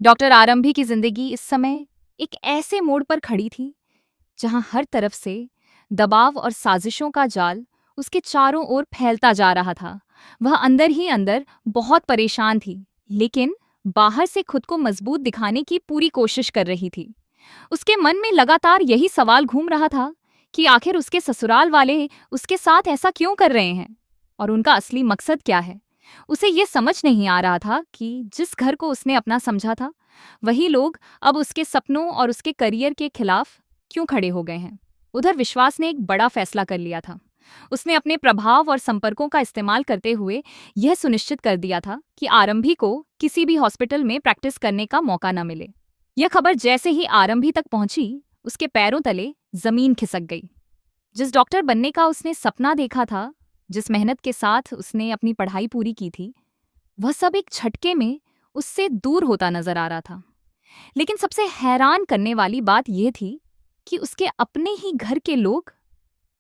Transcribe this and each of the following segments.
Doctor आरंभी की जिंदगी इस समय एक ऐसे मोड़ पर खड़ी थी जहां हर तरफ से दबाव और साजिशों का जाल उसके चारों ओर फैलता जा रहा था। वह अंदर ही अंदर बहुत परेशान थी, लेकिन बाहर से खुद को मजबूत दिखाने की पूरी कोशिश कर रही थी। उसके मन में लगातार यही सवाल घूम रहा था कि आखिर उसके ससुराल वाले उसके साथ ऐसा क्यों कर रहे हैं और उनका असली मकसद क्या है। उसे ये समझ नहीं आ रहा था कि जिस घर को उसने अपना समझा था, वही लोग अब उसके सपनों और उसके करियर के खिलाफ क्यों खड़े हो गए हैं। उधर विश्वास ने एक बड़ा फैसला कर लिया था। उसने अपने प्रभाव और संपर्कों का इस्तेमाल करते हुए यह सुनिश्चित कर दिया था कि आरंभी को किसी भी हॉस्पिटल में प्रैक्टिस करने का मौका न मिले। यह खबर जैसे ही आरंभी तक पहुंची, उसके पैरों तले जमीन खिसक गई। जिस डॉक्टर बनने का उसने सपना देखा था, जिस मेहनत के साथ उसने अपनी पढ़ाई पूरी की थी, वह सब एक झटके में उससे दूर होता नजर आ रहा था। लेकिन सबसे हैरान करने वाली बात यह थी कि उसके अपने ही घर के लोग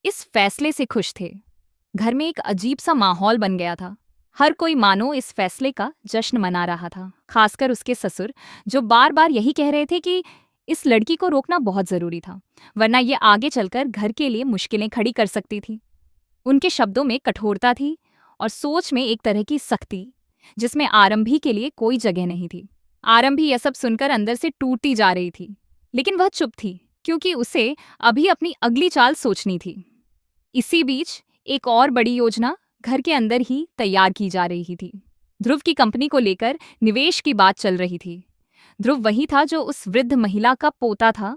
इस फैसले से खुश थे। घर में एक अजीब सा माहौल बन गया था। हर कोई मानो इस फैसले का जश्न मना रहा था, खासकर उसके ससुर, जो बार बार यही कह रहे थे कि इस लड़की को रोकना बहुत जरूरी था, वरना ये आगे चलकर घर के लिए मुश्किलें खड़ी कर सकती थी। उनके शब्दों में कठोरता थी और सोच में एक तरह की सख्ती, जिसमें आरंभी के लिए कोई जगह नहीं थी। आरंभी यह सब सुनकर अंदर से टूटती जा रही थी, लेकिन वह चुप थी, क्योंकि उसे अभी अपनी अगली चाल सोचनी थी। इसी बीच एक और बड़ी योजना घर के अंदर ही तैयार की जा रही थी। ध्रुव की कंपनी को लेकर निवेश की बात चल रही थी। ध्रुव वही था जो उस वृद्ध महिला का पोता था,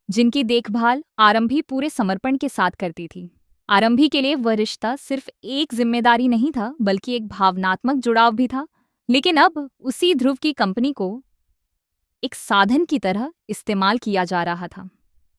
जिनकी देखभाल आरंभी पूरे समर्पण के साथ करती थी। आरंभी के लिए वह रिश्ता सिर्फ एक जिम्मेदारी नहीं था, बल्कि एक भावनात्मक जुड़ाव भी था। लेकिन अब उसी ध्रुव की कंपनी को एक साधन की तरह इस्तेमाल किया जा रहा था।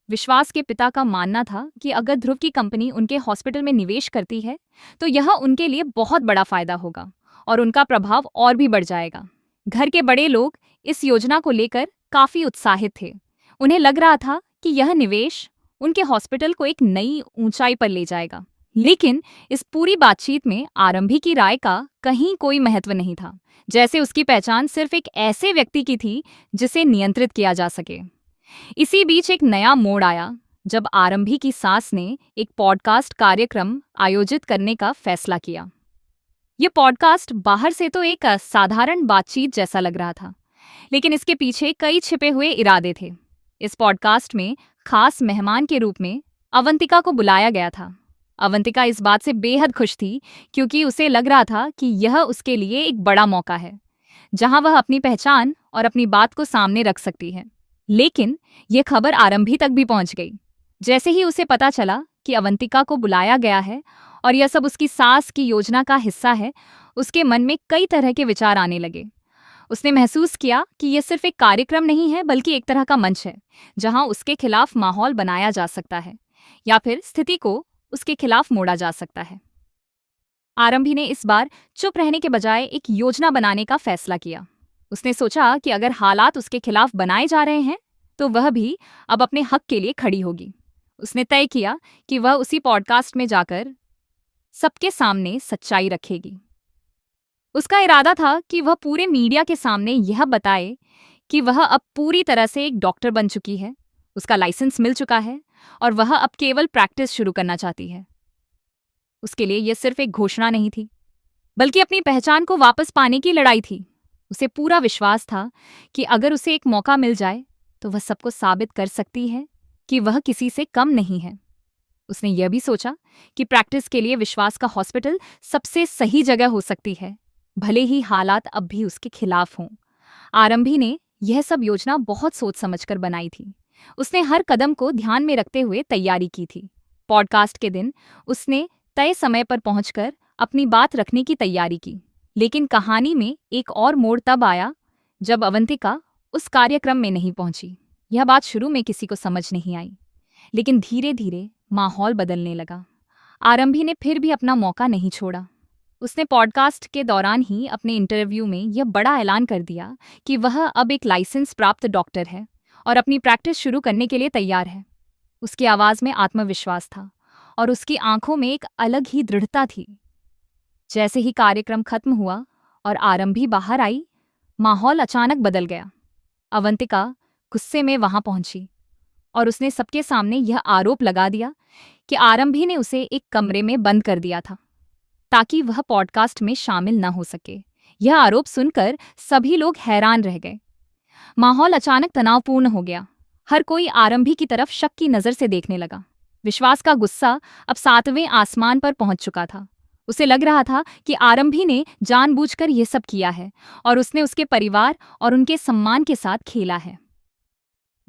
विश्वास के पिता का मानना था कि अगर ध्रुव की कंपनी उनके हॉस्पिटल में निवेश करती है, तो यह उनके लिए बहुत बड़ा फायदा होगा और उनका प्रभाव और भी बढ़ जाएगा। घर के बड़े लोग इस योजना को लेकर काफी उत्साहित थे। उन्हें लग रहा था कि यह निवेश उनके हॉस्पिटल को एक नई ऊंचाई पर ले जाएगा। लेकिन इस पूरी बातचीत में आरंभी की राय का कहीं कोई महत्व नहीं था, जैसे उसकी पहचान सिर्फ एक ऐसे व्यक्ति की थी जिसे नियंत्रित किया जा सके। इसी बीच एक नया मोड़ आया, जब आरंभी की सास ने एक पॉडकास्ट कार्यक्रम आयोजित करने का फैसला किया। यह पॉडकास्ट बाहर से तो एक साधारण बातचीत जैसा लग रहा था, लेकिन इसके पीछे कई छिपे हुए इरादे थे। इस पॉडकास्ट में खास मेहमान के रूप में अवंतिका को बुलाया गया था। अवंतिका इस बात से बेहद खुश थी, क्योंकि उसे लग रहा था कि यह उसके लिए एक बड़ा मौका है, जहां वह अपनी पहचान और अपनी बात को सामने रख सकती है। लेकिन यह खबर आरंभी तक भी पहुंच गई। जैसे ही उसे पता चला कि अवंतिका को बुलाया गया है और यह सब उसकी सास की योजना का हिस्सा है, उसके मन में कई तरह के विचार आने लगे। उसने महसूस किया कि यह सिर्फ एक कार्यक्रम नहीं है, बल्कि एक तरह का मंच है, जहां उसके खिलाफ माहौल बनाया जा सकता है या फिर स्थिति को उसके खिलाफ मोड़ा जा सकता है। आरंभी ने इस बार चुप रहने के बजाय एक योजना बनाने का फैसला किया। उसने सोचा कि अगर हालात उसके खिलाफ बनाए जा रहे हैं, तो वह भी अब अपने हक के लिए खड़ी होगी। उसने तय किया कि वह उसी पॉडकास्ट में जाकर सबके सामने सच्चाई रखेगी। उसका इरादा था कि वह पूरे मीडिया के सामने यह बताए कि वह अब पूरी तरह से एक डॉक्टर बन चुकी है, उसका लाइसेंस मिल चुका है और वह अब केवल प्रैक्टिस शुरू करना चाहती है। उसके लिए यह सिर्फ एक घोषणा नहीं थी, बल्कि अपनी पहचान को वापस पाने की लड़ाई थी। उसे पूरा विश्वास था कि अगर उसे एक मौका मिल जाए, तो वह सबको साबित कर सकती है कि वह किसी से कम नहीं है। उसने यह भी सोचा कि प्रैक्टिस के लिए विश्वास का हॉस्पिटल सबसे सही जगह हो सकती है, भले ही हालात अब भी उसके खिलाफ हों। आरंभी ने यह सब योजना बहुत सोच समझकर बनाई थी। उसने हर कदम को ध्यान में रखते हुए तैयारी की थी। पॉडकास्ट के दिन उसने तय समय पर पहुंचकर अपनी बात रखने की तैयारी की। लेकिन कहानी में एक और मोड़ तब आया, जब अवंतिका उस कार्यक्रम में नहीं पहुंची। यह बात शुरू में किसी को समझ नहीं आई, लेकिन धीरे धीरे माहौल बदलने लगा। आरंभी ने फिर भी अपना मौका नहीं छोड़ा। उसने पॉडकास्ट के दौरान ही अपने इंटरव्यू में यह बड़ा ऐलान कर दिया कि वह अब एक लाइसेंस प्राप्त डॉक्टर है और अपनी प्रैक्टिस शुरू करने के लिए तैयार है। उसकी आवाज में आत्मविश्वास था और उसकी आंखों में एक अलग ही दृढ़ता थी। जैसे ही कार्यक्रम खत्म हुआ और आरंभी बाहर आई, माहौल अचानक बदल गया। अवंतिका गुस्से में वहां पहुंची और उसने सबके सामने यह आरोप लगा दिया कि आरंभी ने उसे एक कमरे में बंद कर दिया था ताकि वह पॉडकास्ट में शामिल न हो सके। यह आरोप सुनकर सभी लोग हैरान रह गए। माहौल अचानक तनावपूर्ण हो गया। हर कोई आरंभी की तरफ शक की नजर से देखने लगा। विश्वास का गुस्सा अब 7वें आसमान पर पहुंच चुका था। उसे लग रहा था कि आरंभी ने जानबूझकर यह सब किया है और उसने उसके परिवार और उनके सम्मान के साथ खेला है।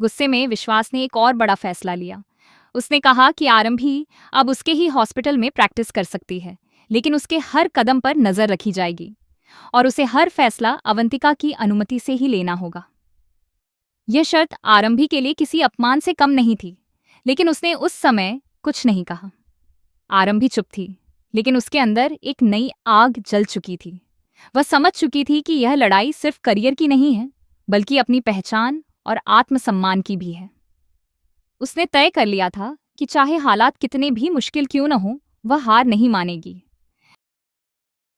गुस्से में विश्वास ने एक और बड़ा फैसला लिया। उसने कहा कि आरंभी अब उसके ही हॉस्पिटल में प्रैक्टिस कर सकती है, लेकिन उसके हर कदम पर नजर रखी जाएगी और उसे हर फैसला अवंतिका की अनुमति से ही लेना होगा। यह शर्त आरंभी के लिए किसी अपमान से कम नहीं थी, लेकिन उसने उस समय कुछ नहीं कहा। आरंभी चुप थी, लेकिन उसके अंदर एक नई आग जल चुकी थी। वह समझ चुकी थी कि यह लड़ाई सिर्फ करियर की नहीं है, बल्कि अपनी पहचान और आत्मसम्मान की भी है। उसने तय कर लिया था कि चाहे हालात कितने भी मुश्किल क्यों न हो, वह हार नहीं मानेगी।